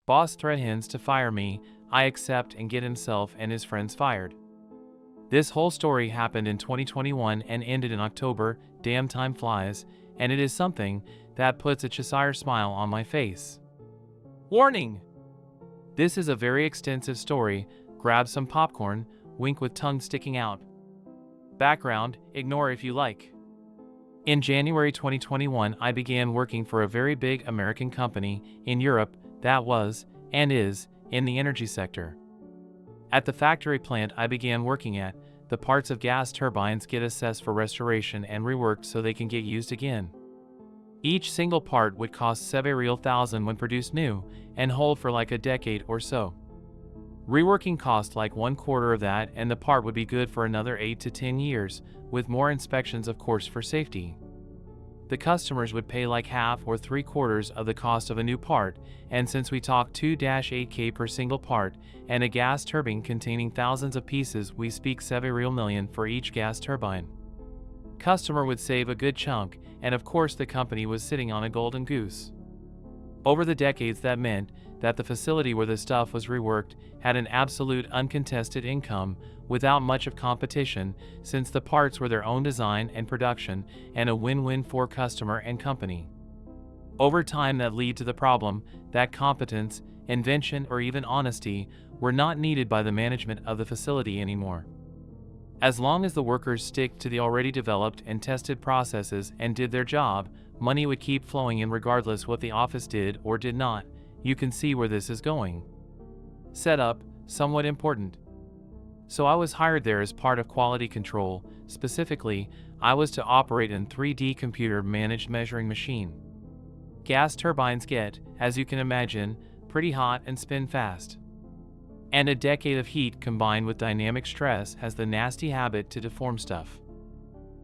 Boss threatens to fire me, I accept and get himself and his friends fired. This whole story happened in 2021 and ended in October. Damn, time flies, and it is something that puts a Cheshire smile on my face. Warning! This is a very extensive story. Grab some popcorn, wink with tongue sticking out. Background, ignore if you like. In January 2021, I began working for a very big American company in Europe that was, and is, in the energy sector. At the factory plant I began working at, the parts of gas turbines get assessed for restoration and reworked so they can get used again. Each single part would cost several thousand when produced new, and hold for like a decade or so. Reworking cost like 1/4 of that, and the part would be good for another 8 to 10 years, with more inspections of course for safety. The customers would pay like half or 3/4 of the cost of a new part, and since we talk 2-8K per single part, and a gas turbine containing thousands of pieces, we speak several million for each gas turbine. Customer would save a good chunk, and of course the company was sitting on a golden goose. Over the decades that meant that the facility where the stuff was reworked had an absolute uncontested income, without much of competition, since the parts were their own design and production, and a win-win for customer and company. Over time that led to the problem that competence, invention or even honesty were not needed by the management of the facility anymore. As long as the workers stick to the already developed and tested processes and did their job, money would keep flowing in regardless what the office did or did not. You can see where this is going. Setup, somewhat important. So I was hired there as part of quality control. Specifically, I was to operate a 3D computer-managed measuring machine. Gas turbines get, as you can imagine, pretty hot and spin fast. And a decade of heat combined with dynamic stress has the nasty habit to deform stuff.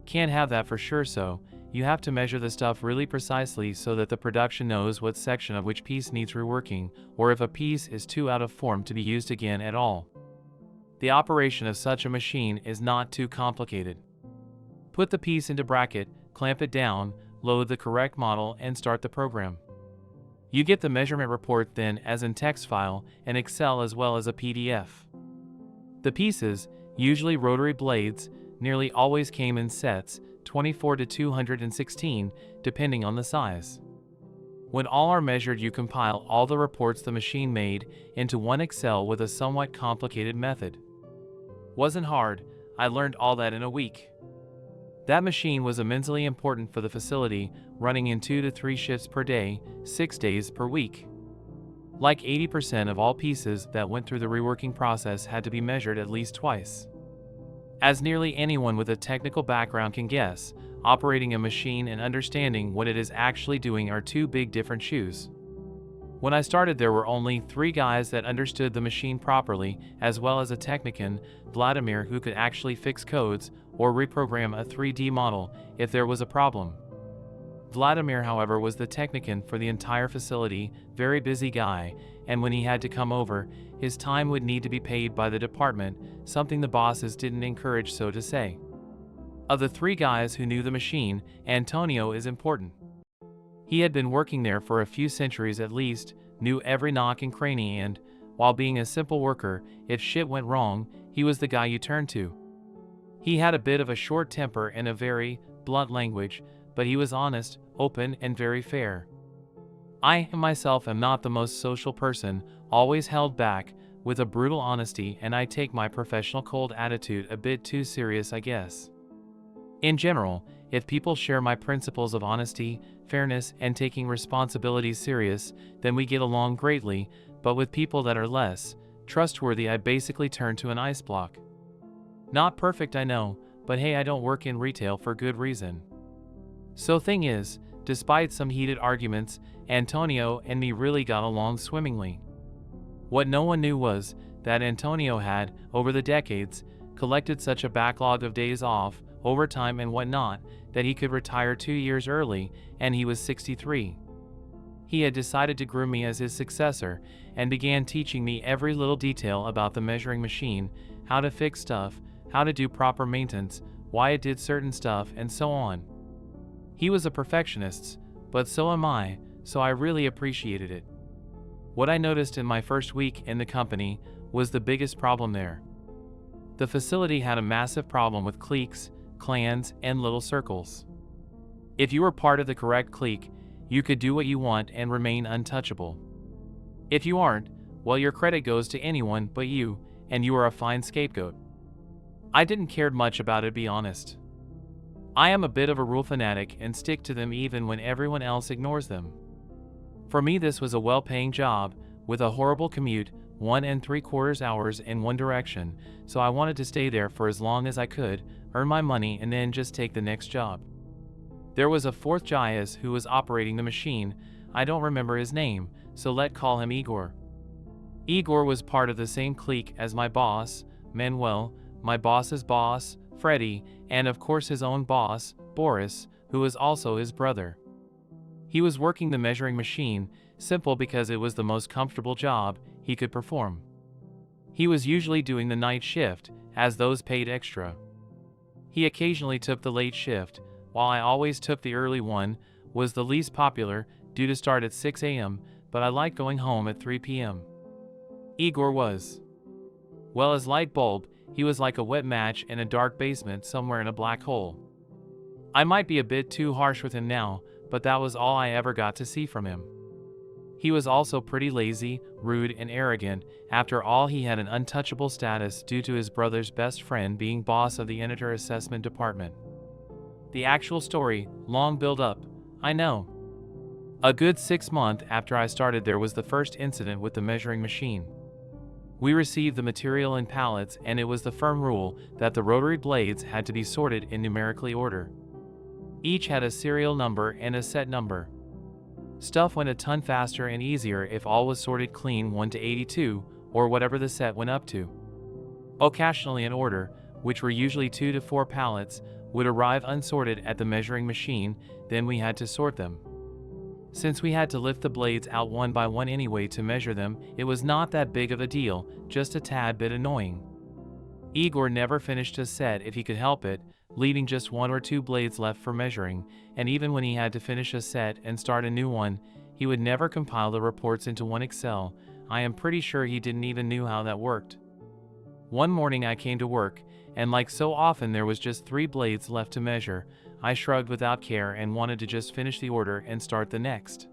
Can't have that for sure, so you have to measure the stuff really precisely so that the production knows what section of which piece needs reworking, or if a piece is too out of form to be used again at all. The operation of such a machine is not too complicated. Put the piece into bracket, clamp it down, load the correct model, and start the program. You get the measurement report then as in text file, in Excel as well as a PDF. The pieces, usually rotary blades, nearly always came in sets, 24 to 216, depending on the size. When all are measured, you compile all the reports the machine made into one Excel with a somewhat complicated method. Wasn't hard, I learned all that in a week. That machine was immensely important for the facility, running in 2 to 3 shifts per day, 6 days per week. Like 80% of all pieces that went through the reworking process had to be measured at least twice. As nearly anyone with a technical background can guess, operating a machine and understanding what it is actually doing are two big different shoes. When I started, there were only 3 guys that understood the machine properly, as well as a technician, Vladimir, who could actually fix codes or reprogram a 3D model if there was a problem. Vladimir, however, was the technician for the entire facility, very busy guy, and when he had to come over, his time would need to be paid by the department, something the bosses didn't encourage, so to say. Of the 3 guys who knew the machine, Antonio is important. He had been working there for a few centuries at least, knew every nook and cranny, and, while being a simple worker, if shit went wrong, he was the guy you turned to. He had a bit of a short temper and a very blunt language, but he was honest, open, and very fair. I myself am not the most social person, always held back, with a brutal honesty, and I take my professional cold attitude a bit too serious, I guess. In general, if people share my principles of honesty, fairness, and taking responsibilities serious, then we get along greatly, but with people that are less trustworthy, I basically turn to an ice block. Not perfect, I know, but hey, I don't work in retail for good reason. So thing is, despite some heated arguments, Antonio and me really got along swimmingly. What no one knew was that Antonio had, over the decades, collected such a backlog of days off, overtime and whatnot, that he could retire 2 years early, and he was 63. He had decided to groom me as his successor, and began teaching me every little detail about the measuring machine, how to fix stuff, how to do proper maintenance, why it did certain stuff, and so on. He was a perfectionist, but so am I, so I really appreciated it. What I noticed in my first week in the company was the biggest problem there. The facility had a massive problem with cliques, clans, and little circles. If you were part of the correct clique, you could do what you want and remain untouchable. If you aren't, well, your credit goes to anyone but you, and you are a fine scapegoat. I didn't care much about it, to be honest. I am a bit of a rule fanatic and stick to them even when everyone else ignores them. For me, this was a well-paying job, with a horrible commute, 1 3/4 hours in one direction, so I wanted to stay there for as long as I could, earn my money, and then just take the next job. There was a fourth Jayas who was operating the machine. I don't remember his name, so let's call him Igor. Igor was part of the same clique as my boss, Manuel, my boss's boss, Freddie, and of course his own boss, Boris, who was also his brother. He was working the measuring machine, simple because it was the most comfortable job he could perform. He was usually doing the night shift, as those paid extra. He occasionally took the late shift, while I always took the early one, was the least popular, due to start at 6 a.m., but I liked going home at 3 p.m. Igor was, well, as light bulb, he was like a wet match in a dark basement somewhere in a black hole. I might be a bit too harsh with him now, but that was all I ever got to see from him. He was also pretty lazy, rude, and arrogant. After all, he had an untouchable status due to his brother's best friend being boss of the editor assessment department. The actual story, long build up, I know. A good 6 months after I started there was the first incident with the measuring machine. We received the material in pallets, and it was the firm rule that the rotary blades had to be sorted in numerically order. Each had a serial number and a set number. Stuff went a ton faster and easier if all was sorted clean 1 to 82, or whatever the set went up to. Occasionally an order, which were usually 2 to 4 pallets, would arrive unsorted at the measuring machine, then we had to sort them. Since we had to lift the blades out one by one anyway to measure them, it was not that big of a deal, just a tad bit annoying. Igor never finished a set if he could help it, leaving just 1 or 2 blades left for measuring, and even when he had to finish a set and start a new one, he would never compile the reports into one Excel. I am pretty sure he didn't even know how that worked. One morning I came to work, and like so often there was just 3 blades left to measure. I shrugged without care and wanted to just finish the order and start the next.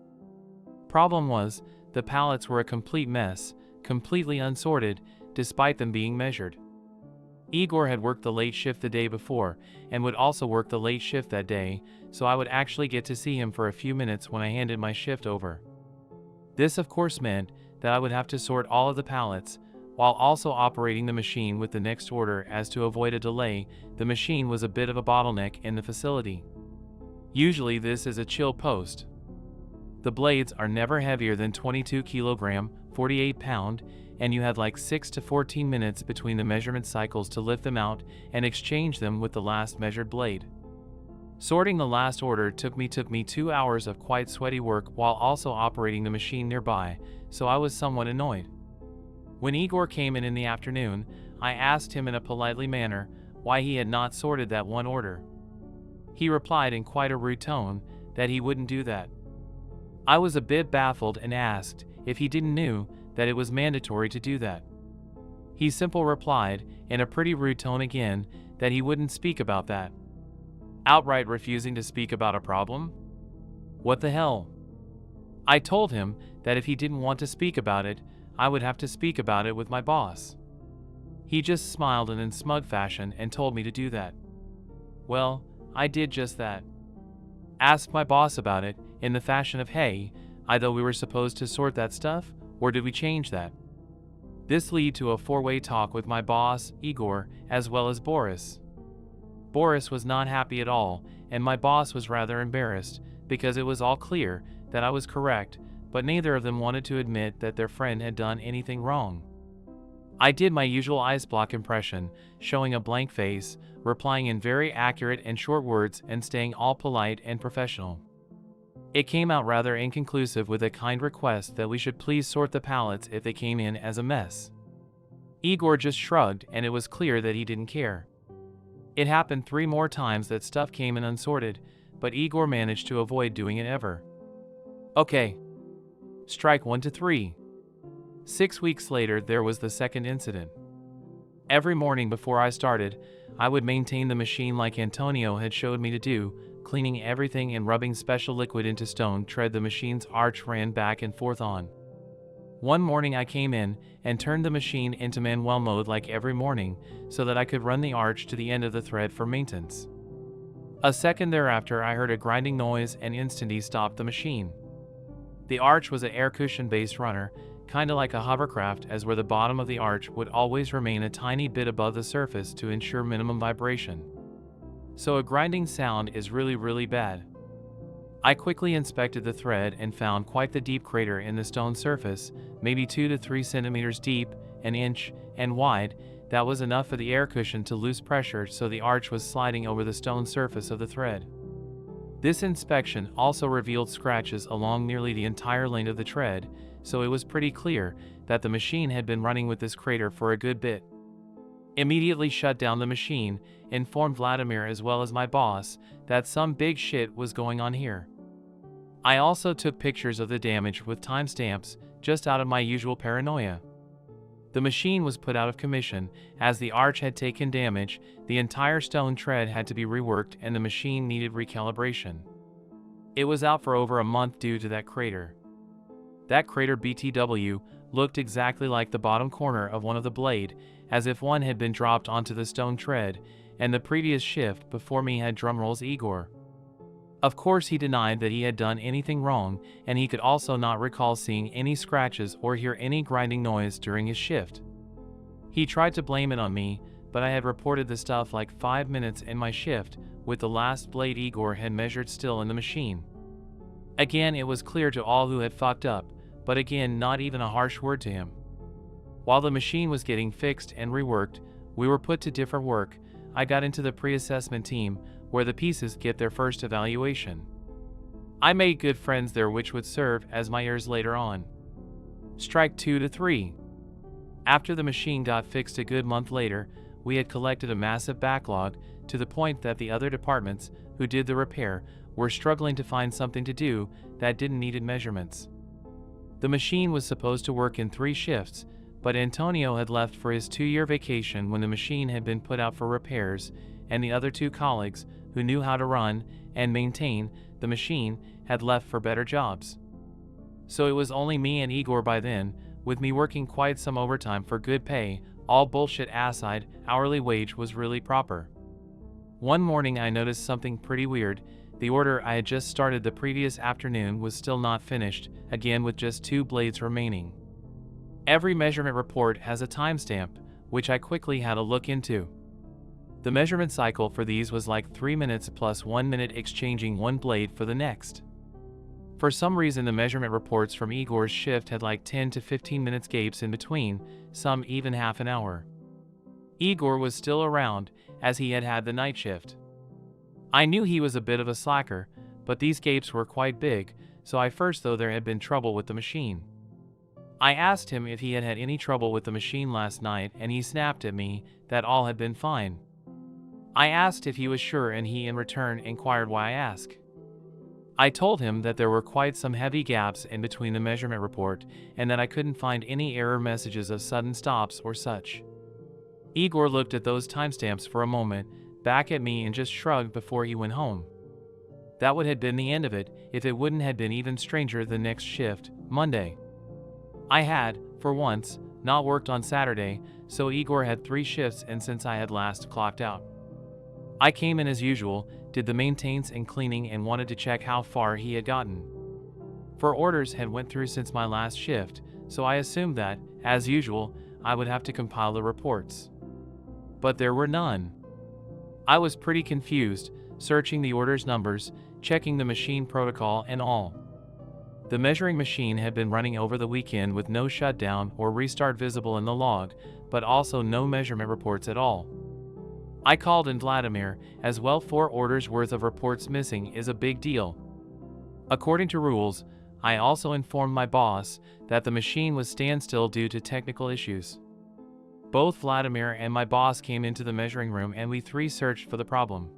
Problem was, the pallets were a complete mess, completely unsorted, despite them being measured. Igor had worked the late shift the day before, and would also work the late shift that day, so I would actually get to see him for a few minutes when I handed my shift over. This of course meant that I would have to sort all of the pallets, while also operating the machine with the next order. As to avoid a delay, the machine was a bit of a bottleneck in the facility. Usually this is a chill post. The blades are never heavier than 22 kilogram, 48 pound, and you had like 6 to 14 minutes between the measurement cycles to lift them out and exchange them with the last measured blade. Sorting the last order took me 2 hours of quite sweaty work while also operating the machine nearby, so I was somewhat annoyed. When Igor came in the afternoon, I asked him in a politely manner why he had not sorted that one order. He replied in quite a rude tone that he wouldn't do that. I was a bit baffled and asked if he didn't know that it was mandatory to do that. He simply replied, in a pretty rude tone again, that he wouldn't speak about that. Outright refusing to speak about a problem? What the hell? I told him that if he didn't want to speak about it, I would have to speak about it with my boss. He just smiled in smug fashion and told me to do that. Well, I did just that. Asked my boss about it, in the fashion of, hey, I thought we were supposed to sort that stuff, or did we change that? This led to a 4-way talk with my boss, Igor, as well as Boris. Boris was not happy at all, and my boss was rather embarrassed, because it was all clear that I was correct, but neither of them wanted to admit that their friend had done anything wrong. I did my usual ice block impression, showing a blank face, replying in very accurate and short words and staying all polite and professional. It came out rather inconclusive with a kind request that we should please sort the pallets if they came in as a mess. Igor just shrugged, and it was clear that he didn't care. It happened 3 more times that stuff came in unsorted, but Igor managed to avoid doing it ever. Okay. Strike 1 to 3. 6 weeks later, there was the second incident. Every morning before I started, I would maintain the machine like Antonio had showed me to do, cleaning everything and rubbing special liquid into stone tread the machine's arch ran back and forth on. One morning I came in and turned the machine into manual mode like every morning so that I could run the arch to the end of the thread for maintenance. A second thereafter I heard a grinding noise and instantly stopped the machine. The arch was an air cushion based runner, kinda like a hovercraft, as where the bottom of the arch would always remain a tiny bit above the surface to ensure minimum vibration. So a grinding sound is really bad. I quickly inspected the thread and found quite the deep crater in the stone surface, maybe 2 to 3 centimeters deep, an inch, and wide. That was enough for the air cushion to lose pressure, so the arch was sliding over the stone surface of the thread. This inspection also revealed scratches along nearly the entire length of the thread, so it was pretty clear that the machine had been running with this crater for a good bit. Immediately shut down the machine, informed Vladimir as well as my boss that some big shit was going on here. I also took pictures of the damage with timestamps, just out of my usual paranoia. The machine was put out of commission, as the arch had taken damage, the entire stone tread had to be reworked and the machine needed recalibration. It was out for over a month due to that crater. That crater BTW looked exactly like the bottom corner of one of the blade, as if one had been dropped onto the stone tread, and the previous shift before me had drumrolls Igor. Of course he denied that he had done anything wrong, and he could also not recall seeing any scratches or hear any grinding noise during his shift. He tried to blame it on me, but I had reported the stuff like 5 minutes in my shift, with the last blade Igor had measured still in the machine. Again, it was clear to all who had fucked up, but again not even a harsh word to him. While the machine was getting fixed and reworked, we were put to different work. I got into the pre-assessment team, where the pieces get their first evaluation. I made good friends there which would serve as my ears later on. Strike 2 to 3. After the machine got fixed a good month later, we had collected a massive backlog, to the point that the other departments who did the repair were struggling to find something to do that didn't need measurements. The machine was supposed to work in 3 shifts, but Antonio had left for his 2-year vacation when the machine had been put out for repairs, and the other 2 colleagues who knew how to run and maintain the machine had left for better jobs. So it was only me and Igor by then, with me working quite some overtime for good pay. All bullshit aside, hourly wage was really proper. One morning I noticed something pretty weird. The order I had just started the previous afternoon was still not finished, again with just 2 blades remaining. Every measurement report has a timestamp, which I quickly had a look into. The measurement cycle for these was like 3 minutes plus 1 minute exchanging one blade for the next. For some reason the measurement reports from Igor's shift had like 10 to 15 minutes gaps in between, some even half an hour. Igor was still around, as he had had the night shift. I knew he was a bit of a slacker, but these gaps were quite big, so I first thought there had been trouble with the machine. I asked him if he had had any trouble with the machine last night, and he snapped at me that all had been fine. I asked if he was sure, and he in return inquired why I asked. I told him that there were quite some heavy gaps in between the measurement report, and that I couldn't find any error messages of sudden stops or such. Igor looked at those timestamps for a moment, back at me, and just shrugged before he went home. That would have been the end of it, if it wouldn't have been even stranger the next shift, Monday. I had, for once, not worked on Saturday, so Igor had 3 shifts, and since I had last clocked out, I came in as usual, did the maintenance and cleaning, and wanted to check how far he had gotten. For orders had went through since my last shift, so I assumed that, as usual, I would have to compile the reports. But there were none. I was pretty confused, searching the orders numbers, checking the machine protocol and all. The measuring machine had been running over the weekend with no shutdown or restart visible in the log, but also no measurement reports at all. I called in Vladimir, as well. 4 orders worth of reports missing is a big deal. According to rules, I also informed my boss that the machine was standstill due to technical issues. Both Vladimir and my boss came into the measuring room, and we 3 searched for the problem.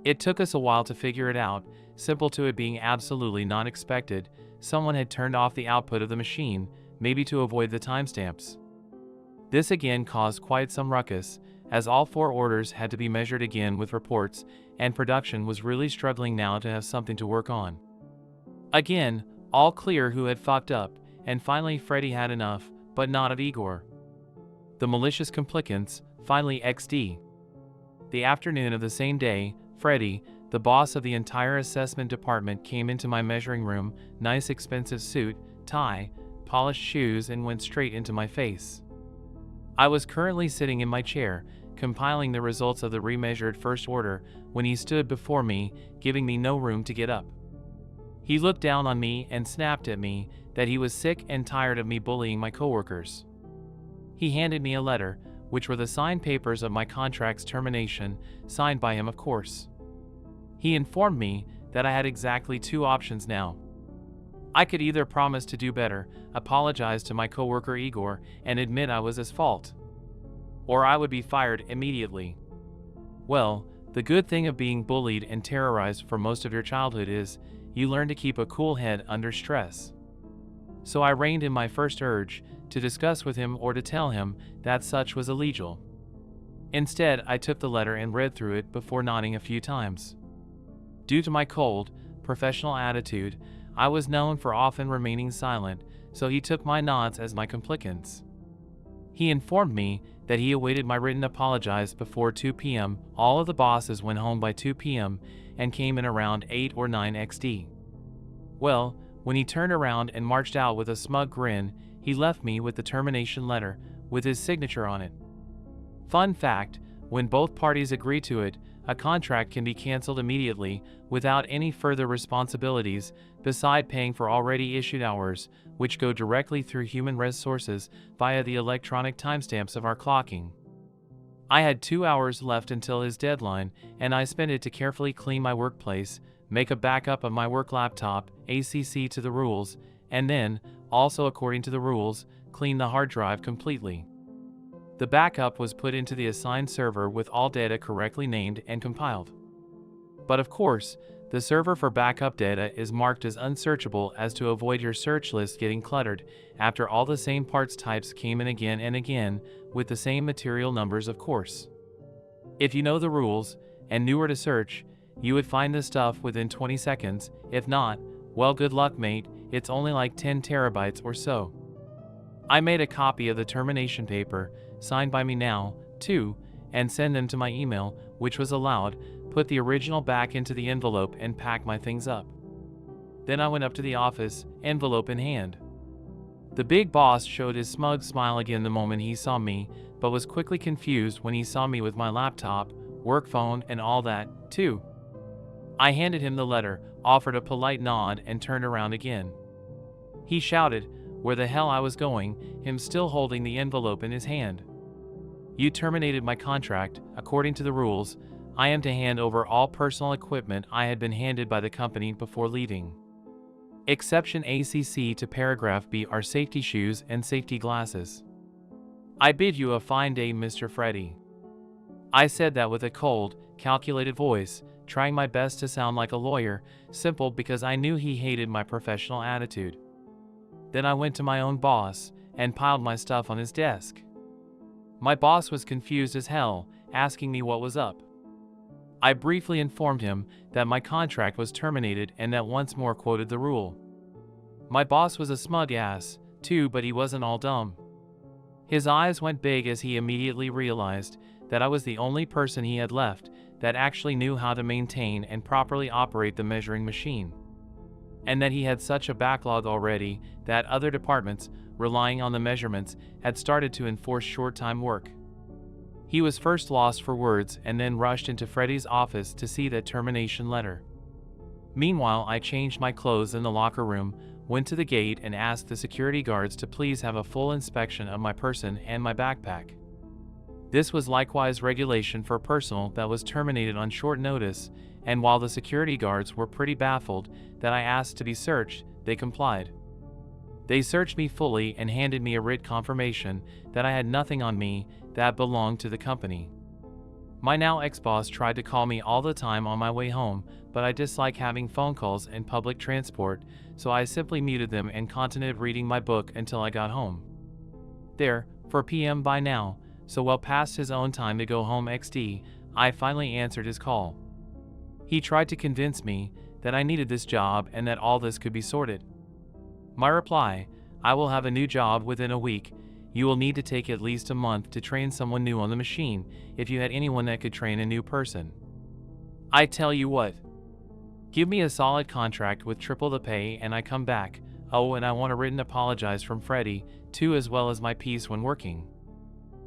It took us a while to figure it out, simple to it being absolutely not expected. Someone had turned off the output of the machine, maybe to avoid the timestamps. This again caused quite some ruckus, as all 4 orders had to be measured again with reports, and production was really struggling now to have something to work on. Again, all clear who had fucked up, and finally Freddy had enough, but not of Igor. The malicious complicants, finally XD. The afternoon of the same day, Freddy, the boss of the entire assessment department, came into my measuring room, nice expensive suit, tie, polished shoes, and went straight into my face. I was currently sitting in my chair, compiling the results of the remeasured first order, when he stood before me, giving me no room to get up. He looked down on me and snapped at me that he was sick and tired of me bullying my coworkers. He handed me a letter, which were the signed papers of my contract's termination, signed by him of course. He informed me that I had exactly 2 options now. I could either promise to do better, apologize to my coworker Igor, and admit I was his fault, or I would be fired immediately. Well, the good thing of being bullied and terrorized for most of your childhood is, you learn to keep a cool head under stress. So I reined in my first urge to discuss with him or to tell him that such was illegal. Instead, I took the letter and read through it before nodding a few times. Due to my cold, professional attitude, I was known for often remaining silent, so he took my nods as my complicance. He informed me that he awaited my written apologies before 2 p.m. All of the bosses went home by 2 p.m. and came in around 8 or 9 XD. Well, when he turned around and marched out with a smug grin, he left me with the termination letter, with his signature on it. Fun fact, when both parties agree to it, a contract can be canceled immediately without any further responsibilities beside paying for already issued hours, which go directly through human resources via the electronic timestamps of our clocking. I had 2 hours left until his deadline, and I spent it to carefully clean my workplace, make a backup of my work laptop, ACC to the rules, and then, also according to the rules, clean the hard drive completely. The backup was put into the assigned server with all data correctly named and compiled. But of course, the server for backup data is marked as unsearchable as to avoid your search list getting cluttered after all the same parts types came in again and again with the same material numbers of course. If you know the rules and knew where to search, you would find the stuff within 20 seconds. If not, well, good luck mate, it's only like 10 terabytes or so. I made a copy of the termination paper, signed by me now, too, and send them to my email, which was allowed, put the original back into the envelope and pack my things up. Then I went up to the office, envelope in hand. The big boss showed his smug smile again the moment he saw me, but was quickly confused when he saw me with my laptop, work phone, and all that, too. I handed him the letter, offered a polite nod, and turned around again. He shouted, where the hell I was going, him still holding the envelope in his hand. You terminated my contract, according to the rules. I am to hand over all personal equipment I had been handed by the company before leaving. Exception ACC to paragraph B are safety shoes and safety glasses. I bid you a fine day, Mr. Freddy. I said that with a cold, calculated voice, trying my best to sound like a lawyer, simple because I knew he hated my professional attitude. Then I went to my own boss and piled my stuff on his desk. My boss was confused as hell, asking me what was up. I briefly informed him that my contract was terminated and that once more quoted the rule. My boss was a smug ass, too, but he wasn't all dumb. His eyes went big as he immediately realized that I was the only person he had left that actually knew how to maintain and properly operate the measuring machine, and that he had such a backlog already that other departments, relying on the measurements, had started to enforce short-time work. He was first lost for words and then rushed into Freddy's office to see that termination letter. Meanwhile, I changed my clothes in the locker room, went to the gate, and asked the security guards to please have a full inspection of my person and my backpack. This was likewise regulation for personnel that was terminated on short notice, and while the security guards were pretty baffled that I asked to be searched, they complied. They searched me fully and handed me a writ confirmation that I had nothing on me that belonged to the company. My now ex-boss tried to call me all the time on my way home, but I dislike having phone calls in public transport, so I simply muted them and continued reading my book until I got home. There, 4 p.m. by now, so well past his own time to go home XD, I finally answered his call. He tried to convince me that I needed this job and that all this could be sorted. My reply: I will have a new job within a week. You will need to take at least a month to train someone new on the machine, if you had anyone that could train a new person. I tell you what. Give me a solid contract with triple the pay and I come back. Oh, and I want a written apologize from Freddie, too, as well as my piece when working.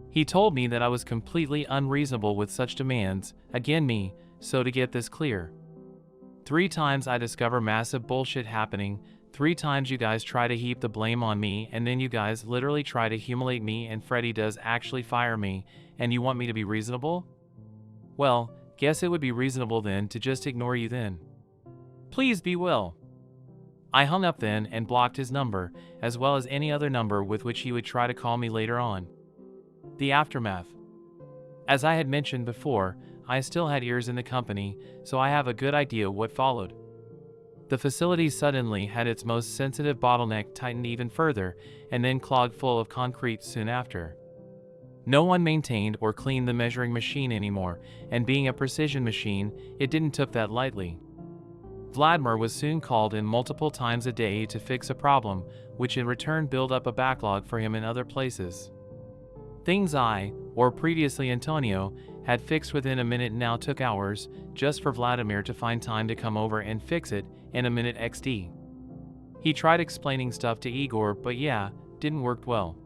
He told me that I was completely unreasonable with such demands, again me, so to get this clear. 3 times I discover massive bullshit happening, 3 times you guys try to heap the blame on me, and then you guys literally try to humiliate me and Freddie does actually fire me, and you want me to be reasonable? Well, guess it would be reasonable then to just ignore you then. Please be well. I hung up then and blocked his number, as well as any other number with which he would try to call me later on. The aftermath. As I had mentioned before, I still had ears in the company, so I have a good idea what followed. The facility suddenly had its most sensitive bottleneck tightened even further, and then clogged full of concrete soon after. No one maintained or cleaned the measuring machine anymore, and being a precision machine, it didn't took that lightly. Vladimir was soon called in multiple times a day to fix a problem, which in return built up a backlog for him in other places. Things I, or previously Antonio, had fixed within a minute now took hours, just for Vladimir to find time to come over and fix it in a minute XD. He tried explaining stuff to Igor, but yeah, didn't work well.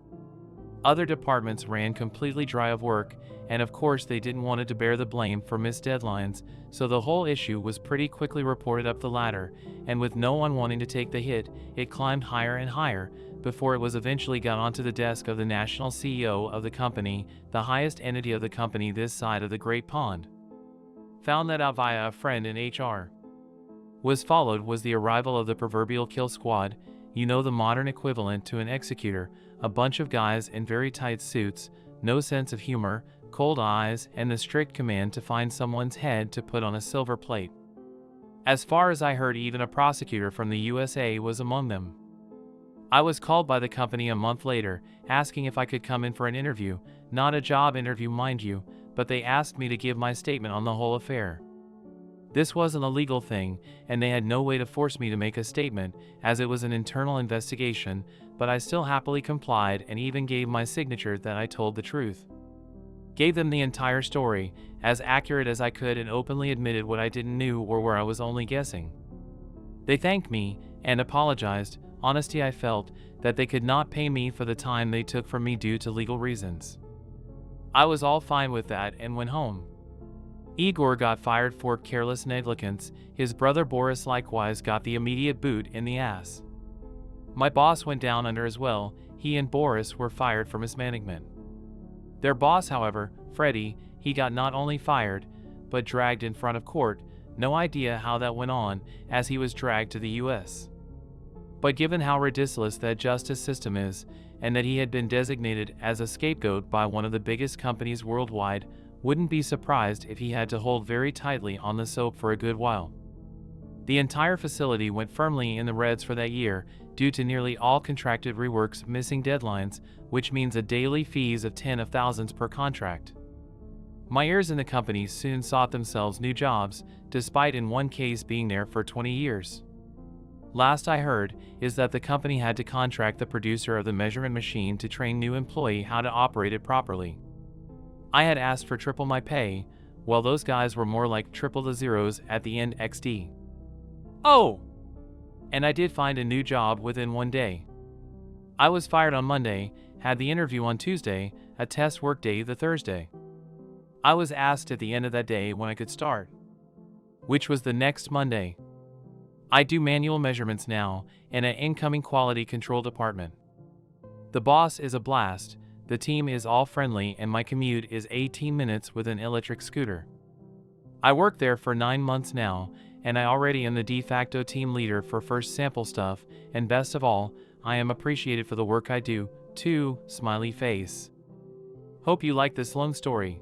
Other departments ran completely dry of work, and of course they didn't want to bear the blame for missed deadlines, so the whole issue was pretty quickly reported up the ladder, and with no one wanting to take the hit, it climbed higher and higher, before it was eventually got onto the desk of the national CEO of the company, the highest entity of the company this side of the Great Pond. Found that out via a friend in HR. Was followed was the arrival of the proverbial kill squad, you know, the modern equivalent to an executor, a bunch of guys in very tight suits, no sense of humor, cold eyes, and the strict command to find someone's head to put on a silver plate. As far as I heard, even a prosecutor from the USA was among them. I was called by the company a month later, asking if I could come in for an interview, not a job interview mind you, but they asked me to give my statement on the whole affair. This wasn't a legal thing, and they had no way to force me to make a statement, as it was an internal investigation, but I still happily complied and even gave my signature that I told the truth. Gave them the entire story, as accurate as I could, and openly admitted what I didn't know or where I was only guessing. They thanked me, and apologized. Honesty, I felt that they could not pay me for the time they took from me due to legal reasons. I was all fine with that and went home. Igor got fired for careless negligence, his brother Boris likewise got the immediate boot in the ass. My boss went down under as well, he and Boris were fired for mismanagement. Their boss, however, Freddie, he got not only fired, but dragged in front of court, no idea how that went on, as he was dragged to the US. But given how ridiculous that justice system is, and that he had been designated as a scapegoat by one of the biggest companies worldwide, wouldn't be surprised if he had to hold very tightly on the soap for a good while. The entire facility went firmly in the reds for that year, due to nearly all contracted reworks missing deadlines, which means a daily fees of tens of thousands per contract. My heirs in the company soon sought themselves new jobs, despite in one case being there for 20 years. Last I heard is that the company had to contract the producer of the measurement machine to train new employee how to operate it properly. I had asked for triple my pay, while those guys were more like triple the zeros at the end XD. Oh! And I did find a new job within one day. I was fired on Monday, had the interview on Tuesday, a test work day the Thursday. I was asked at the end of that day when I could start, which was the next Monday. I do manual measurements now in an incoming quality control department. The boss is a blast, the team is all friendly, and my commute is 18 minutes with an electric scooter. I work there for 9 months now, and I already am the de facto team leader for first sample stuff, and best of all, I am appreciated for the work I do, too, smiley face. Hope you like this long story.